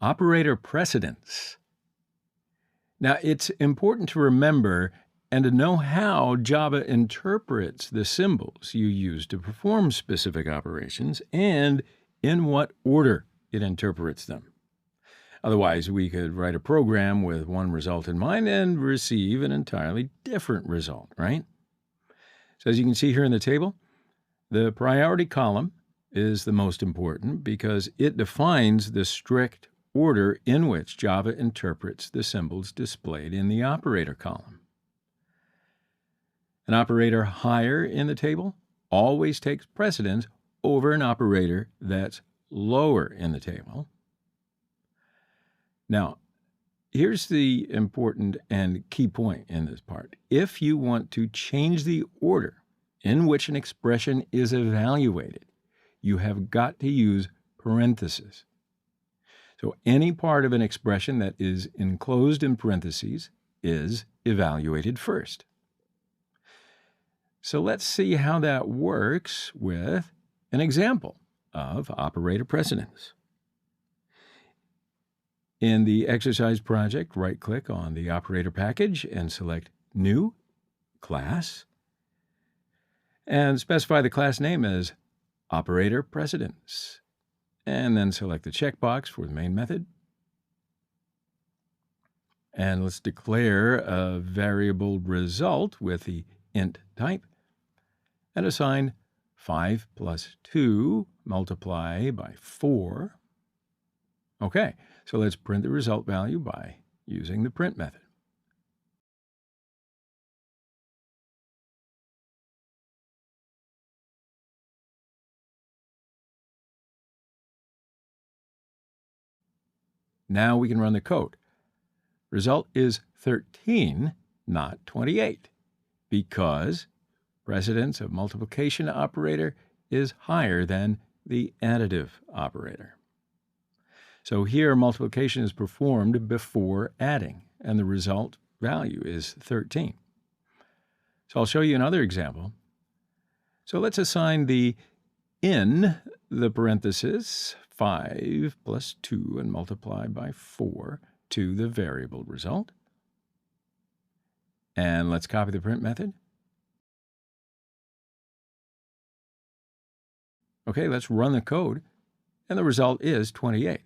Operator precedence. Now, it's important to remember and to know how Java interprets the symbols you use to perform specific operations and in what order it interprets them. Otherwise, we could write a program with one result in mind and receive an entirely different result, right? So as you can see here in the table, the priority column is the most important because it defines the strict order in which Java interprets the symbols displayed in the operator column. An operator higher in the table always takes precedence over an operator that's lower in the table. Now, here's the important and key point in this part. If you want to change the order in which an expression is evaluated, you have got to use parentheses. So any part of an expression that is enclosed in parentheses is evaluated first. So let's see how that works with an example of operator precedence. In the exercise project, right-click on the operator package and select New Class, and specify the class name as Operator Precedence, and then select the checkbox for the main method. And let's declare a variable result with the int type and assign 5 plus 2 multiply by 4. Okay, so let's print the result value by using the print method. Now we can run the code. Result is 13, not 28, because precedence of multiplication operator is higher than the additive operator. So here multiplication is performed before adding, and the result value is 13. So I'll show you another example. So let's assign the in the parenthesis 5 plus 2 and multiply by 4 to the variable result. And let's copy the print method. Okay, let's run the code, and the result is 28.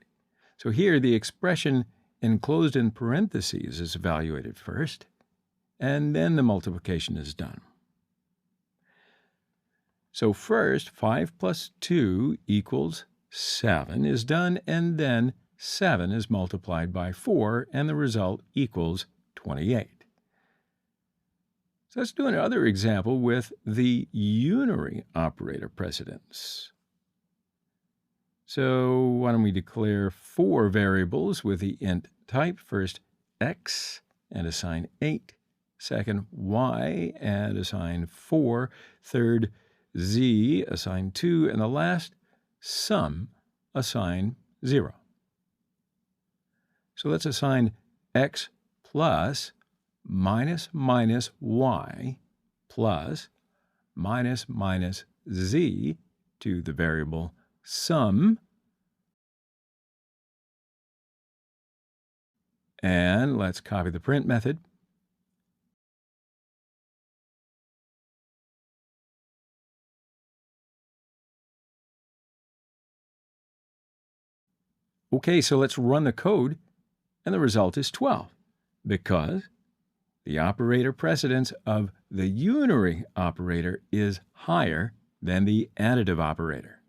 So here the expression enclosed in parentheses is evaluated first, and then the multiplication is done. So first, 5 plus 2 equals 7 is done, and then 7 is multiplied by 4, and the result equals 28. So let's do another example with the unary operator precedence. So why don't we declare 4 variables with the int type. First, x, and assign 8. Second, y, and assign 4. Third, z, assign 2. And the last, sum, assign 0. So let's assign x plus minus minus y plus minus minus z to the variable sum, and let's copy the print method. Okay, so let's run the code, and the result is 12, because the operator precedence of the unary operator is higher than the additive operator.